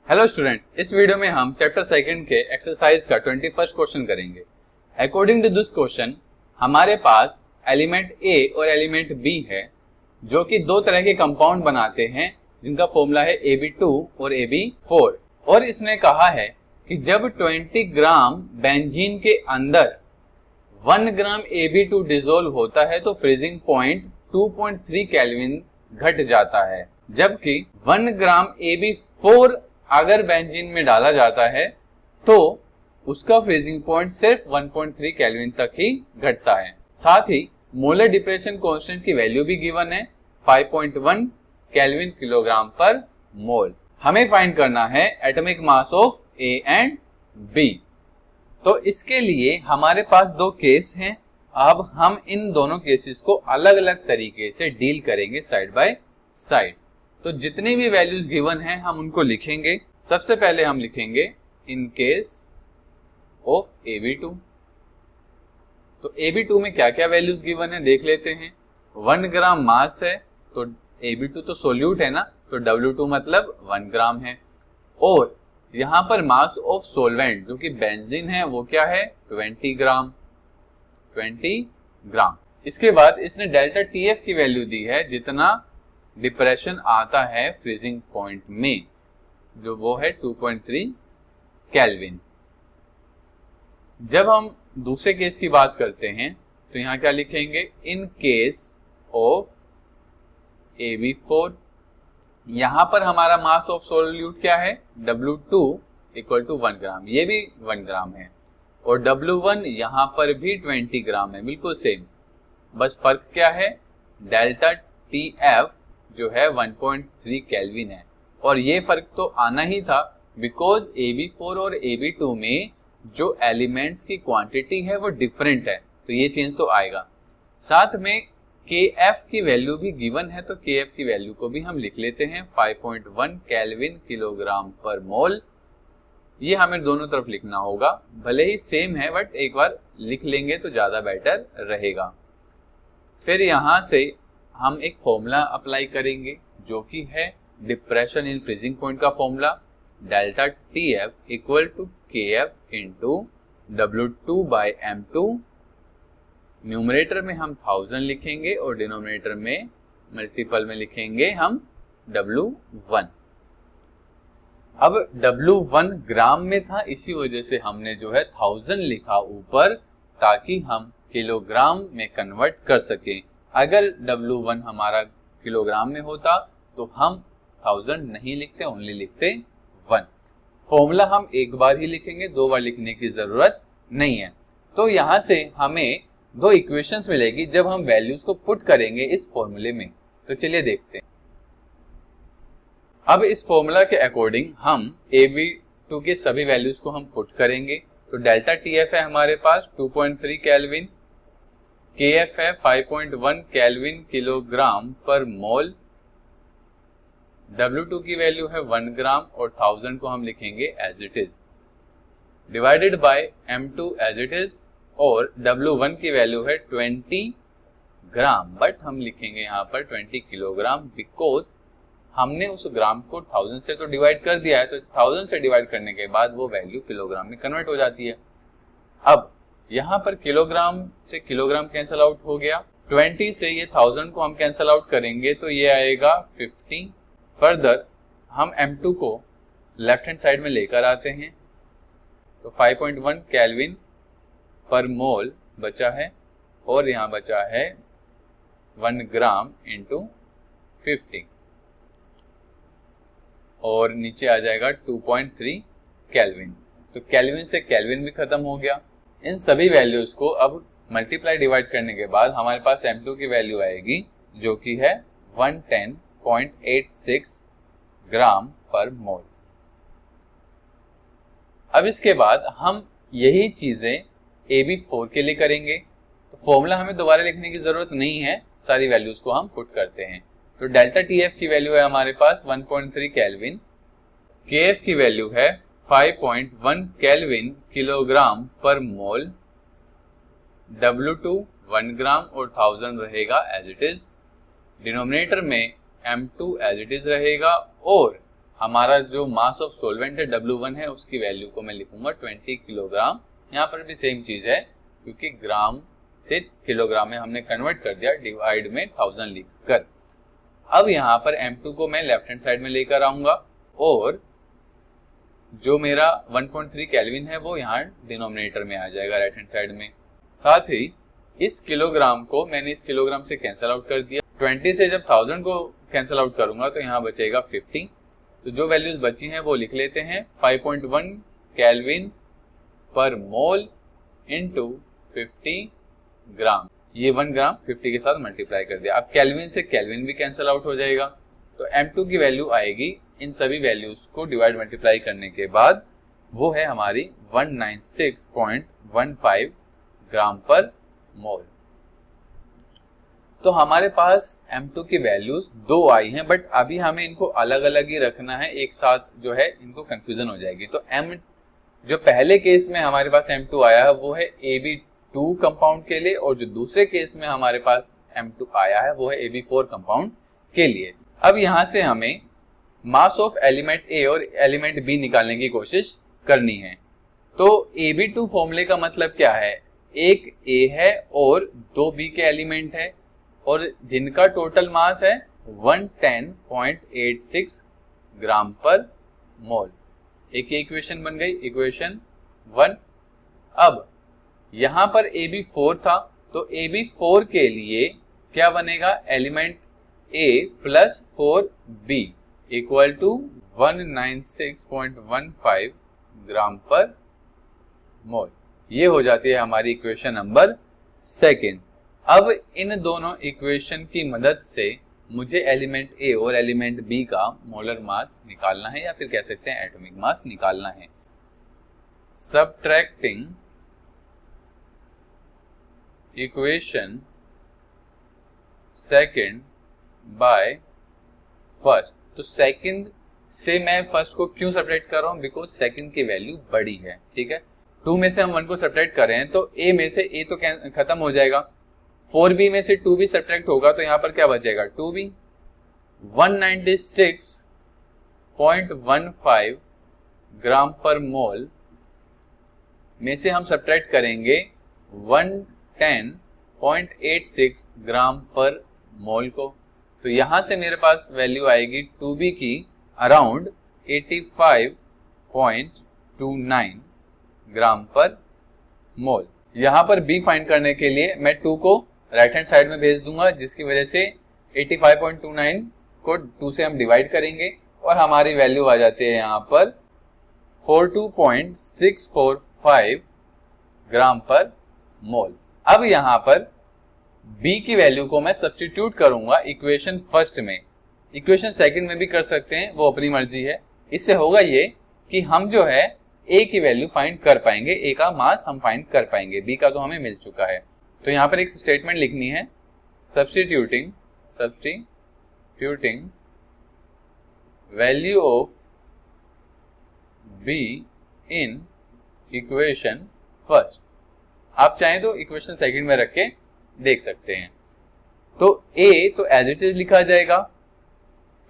Hello students, इस video में हम चैप्टर सेकंड के एक्सरसाइज का 21st क्वेश्चन करेंगे। अकॉर्डिंग टू दिस क्वेश्चन हमारे पास एलिमेंट ए और एलिमेंट बी है जो कि दो तरह के कंपाउंड बनाते हैं जिनका फॉर्मूला है Ab2 और Ab4। और इसने कहा है कि जब 20 ग्राम बेंजीन के अंदर 1 ग्राम Ab2 डिसोल्व होता है तो फ्रीजिंग पॉइंट 2.3 केल्विन घट जाता है, जबकि 1 ग्राम Ab4 अगर बेंजीन में डाला जाता है तो उसका फ्रीजिंग पॉइंट सिर्फ 1.3 केल्विन तक ही घटता है। साथ ही मोलर डिप्रेशन कांस्टेंट की वैल्यू भी गिवन है 5.1 केल्विन किलोग्राम पर मोल। हमें फाइंड करना है atomic mass of A and B. तो इसके लिए हमारे पास दो केस हैं। अब हम इन दोनों केसेस को अलग अलग तरीके से डील करेंगे साइड बाय साइड। तो जितनी भी वैल्यूज गिवन हैं हम उनको लिखेंगे। सबसे पहले हम लिखेंगे इन केस ऑफ Ab2। तो Ab2 में क्या क्या वैल्यूज गिवन है देख लेते हैं। 1 ग्राम मास है तो Ab2 तो सोल्यूट है ना, तो W2 मतलब 1 ग्राम है। और यहां पर मास ऑफ सोलवेंट जो कि बेंजीन है वो क्या है 20 ग्राम। इसके बाद इसने डेल्टा TF की वैल्यू दी है जितना डिप्रेशन आता है फ्रीजिंग पॉइंट में, जो वो है 2.3 केल्विन। जब हम दूसरे केस की बात करते हैं तो यहां क्या लिखेंगे, इन केस ऑफ Ab4। यहां पर हमारा मास ऑफ सोल्यूट क्या है W2 इक्वल टू 1 ग्राम, ये भी 1 ग्राम है। और W1 यहां पर भी 20 ग्राम है, बिल्कुल सेम। बस फर्क क्या है, डेल्टा TF जो है 1.3 केल्विन है। और ये फर्क तो आना ही था बिकॉज Ab4 और Ab2 में जो एलिमेंट्स की क्वांटिटी है वो डिफरेंट है, तो ये चेंज तो आएगा। साथ में Kf की वैल्यू भी गिवन है, तो Kf की वैल्यू को भी हम लिख लेते हैं 5.1 केल्विन किलोग्राम पर मोल। ये हमें दोनों तरफ लिखना होगा, भले ही सेम है बट एक बार लिख लेंगे तो ज्यादा बेटर रहेगा। फिर यहां से हम एक फॉर्मूला अप्लाई करेंगे जो कि है डिप्रेशन इन फ्रीजिंग पॉइंट का formula, delta TF equal to KF into W2 by M2। Numerator में हम 1000 लिखेंगे और डिनोमिनेटर में मल्टीपल में लिखेंगे हम W1। अब W1 ग्राम में था, इसी वजह से हमने जो है 1000 लिखा ऊपर, ताकि हम किलोग्राम में कन्वर्ट कर सकें। अगर W1 हमारा किलोग्राम में होता तो हम 1000 नहीं लिखते, ओनली लिखते 1। फॉर्मूला हम एक बार ही लिखेंगे, दो बार लिखने की जरूरत नहीं है। तो यहां से हमें दो इक्वेशंस मिलेगी जब हम वैल्यूज को पुट करेंगे इस फॉर्मूले में। तो चलिए देखते हैं। अब इस फॉर्मूला के अकॉर्डिंग हम Ab2 के सभी वैल्यूज को हम पुट करेंगे। तो डेल्टा TF है हमारे पास 2.3 केल्विन, KF है 5.1 केल्विन किलोग्राम पर मोल, W2 की वैल्यू है 1 ग्राम और 1000 को हम लिखेंगे as it is, divided by M2 as it is. और W1 की वैल्यू है 20 ग्राम, बट हम लिखेंगे यहाँ पर 20 किलोग्राम बिकॉज हमने उस ग्राम को 1000 से तो डिवाइड कर दिया है, तो 1000 से डिवाइड करने के बाद वो वैल्यू किलोग्राम में कन्वर्ट हो जाती है। अब यहाँ पर किलोग्राम से किलोग्राम कैंसल आउट हो गया, 20 से ये 1000 को हम कैंसल आउट करेंगे तो ये आएगा 50। फर्दर हम M2 को लेफ्ट हैंड साइड में लेकर आते हैं तो 5.1 केल्विन पर मोल बचा है और यहाँ बचा है 1 ग्राम इंटू 50 और नीचे आ जाएगा 2.3 केल्विन। तो केल्विन से केल्विन भी खत्म हो गया। इन सभी वैल्यूज को अब मल्टीप्लाई डिवाइड करने के बाद हमारे पास M2 की वैल्यू आएगी जो कि है 110.86 ग्राम पर मोल। अब इसके बाद हम यही चीजें Ab4 के लिए करेंगे। तो फॉर्मूला हमें दोबारा लिखने की जरूरत नहीं है, सारी वैल्यूज को हम पुट करते हैं। तो डेल्टा TF की वैल्यू है हमारे पास 1.3 केल्विन, KF की वैल्यू है 5.1 केल्विन किलोग्राम पर मोल, W2 1 ग्राम और 1000 रहेगा एज इट इज, डिनोमिनेटर में M2 एज इट इज रहेगा और हमारा जो मास ऑफ सोलवेंट है W1 है, उसकी वैल्यू को मैं लिखूंगा 20 किलोग्राम। यहाँ पर भी सेम चीज है, क्योंकि ग्राम से किलोग्राम में हमने कन्वर्ट कर दिया, डिवाइड में 1000 लिखकर। अब यहाँ पर M2 को मैं लेफ्ट हैंड साइड में लेकर आऊंगा और जो मेरा 1.3 केल्विन है वो यहाँ डिनोमिनेटर में आ जाएगा राइट हैंड साइड में। साथ ही इस किलोग्राम को मैंने इस किलोग्राम से कैंसिल आउट कर दिया। 20 से जब 1000 को कैंसिल आउट करूंगा तो यहाँ बचेगा 50। तो जो वैल्यूज बची हैं वो लिख लेते हैं, 5.1 केल्विन पर मोल इंटू 50 ग्राम। ये 1 ग्राम 50 के साथ मल्टीप्लाई कर दिया। अब केल्विन से केल्विन भी कैंसिल आउट हो जाएगा, तो M2 की वैल्यू आएगी इन सभी वैल्यूज को डिवाइड मल्टीप्लाई करने के बाद, वो है हमारी 196.15 ग्राम पर मोल। तो हमारे पास M2 की वैल्यूज 2 आई हैं, बट अभी हमें इनको अलग अलग ही रखना है, एक साथ जो है इनको कंफ्यूजन हो जाएगी। तो जो पहले केस में हमारे पास M2 आया है वो है AB2 कंपाउंड के लिए, और जो दूसरे केस में हमारे पास M2 आया है वो है AB4 कंपाउंड के लिए। अब यहां से हमें मास ऑफ एलिमेंट A और एलिमेंट B निकालने की कोशिश करनी है। तो AB2 फॉर्मूले का मतलब क्या है, एक A है और 2 B के एलिमेंट है, और जिनका टोटल मास है 110.86 ग्राम पर मोल। एक इक्वेशन बन गई, इक्वेशन 1। अब यहां पर AB4 था, तो AB4 के लिए क्या बनेगा, element A plus 4B equal to 196.15 gram per mole. ये हो जाती है हमारी इक्वेशन नंबर 2। अब इन दोनों इक्वेशन की मदद से मुझे एलिमेंट A और एलिमेंट B का मोलर मास निकालना है, या फिर कह सकते हैं एटॉमिक मास निकालना है। Subtracting equation 2 by first. तो सेकंड से मैं फर्स्ट को क्यों सब्ट्रैक्ट कर रहा हूं, बिकॉज सेकंड की वैल्यू बड़ी है। ठीक है, 2 में से हम 1 को सब्ट्रैक्ट कर रहे हैं, तो A में से A तो खत्म हो जाएगा, 4B में से 2B सब्ट्रैक्ट होगा, तो यहां पर क्या बचेगा, 2B। 196.15 ग्राम पर मोल में से हम सब्ट्रैक्ट करेंगे 110.86 ग्राम पर मोल को, तो यहां से मेरे पास वैल्यू आएगी 2B की अराउंड 85.29 ग्राम पर मोल। यहां पर B फाइंड करने के लिए मैं 2 को राइट हैंड साइड में भेज दूंगा, जिसकी वजह से 85.29 को 2 से हम डिवाइड करेंगे और हमारी वैल्यू आ जाती है यहाँ पर 42.645 ग्राम पर मोल। अब यहाँ पर B की वैल्यू को मैं सब्स्टिट्यूट करूंगा इक्वेशन फर्स्ट में, इक्वेशन सेकंड में भी कर सकते हैं, वो अपनी मर्जी है। इससे होगा ये कि हम जो है A की वैल्यू फाइंड कर पाएंगे, A का मास हम फाइंड कर पाएंगे, B का तो हमें मिल चुका है। तो यहाँ पर एक स्टेटमेंट लिखनी है, substituting value of B in equation first. आप चाहें तो इक्वेशन सेकंड में रख के देख सकते हैं। तो A तो एज इट इज लिखा जाएगा,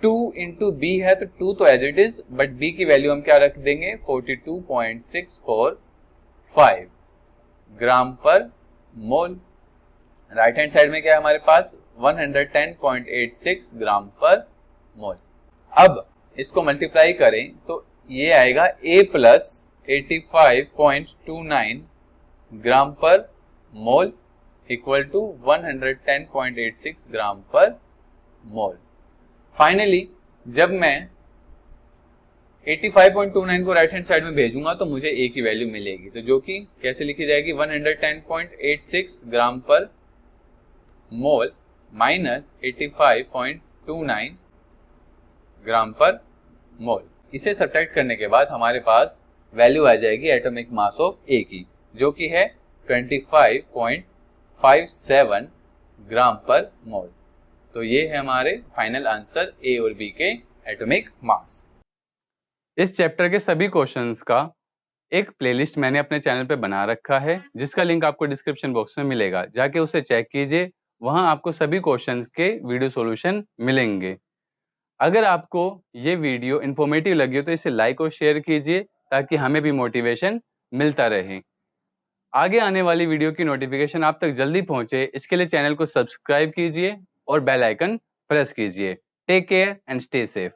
2 इंटू B है तो 2 तो as it is, but B की वैल्यू हम क्या रख देंगे, 42.645 ग्राम पर मोल। राइट हैंड साइड में क्या है हमारे पास, 110.86 ग्राम पर मोल। अब इसको मल्टीप्लाई करें तो ये आएगा A plus 85.29 gram per mole equal to 110.86 gram per mole. Finally जब मैं 85.29 को राइट हैंड साइड में भेजूंगा तो मुझे A की वैल्यू मिलेगी, तो जो कि कैसे लिखी जाएगी, 110.86 ग्राम पर मोल माइनस 85.29 ग्राम पर मोल। इसे सब्ट्रैक्ट करने के बाद हमारे पास वैल्यू आ जाएगी एटॉमिक मास ऑफ A की, जो कि है 25.57 ग्राम पर मोल। तो ये है हमारे फाइनल आंसर A और B के एटॉमिक मास। इस चैप्टर के सभी क्वेश्चंस का एक प्लेलिस्ट मैंने अपने चैनल पे बना रखा है, जिसका लिंक आपको डिस्क्रिप्शन बॉक्स में मिलेगा, जाके उसे चेक कीजिए, वहां आपको सभी क्वेश्चंस के वीडियो सॉल्यूशन मिलेंगे। अगर आपको ये वीडियो इन्फॉर्मेटिव लगी हो तो इसे लाइक और शेयर कीजिए ताकि हमें भी मोटिवेशन मिलता रहे। आगे आने वाली वीडियो की नोटिफिकेशन आप तक जल्दी पहुंचे, इसके लिए चैनल को सब्सक्राइब कीजिए और बेल आइकन प्रेस कीजिए। Take care and stay safe.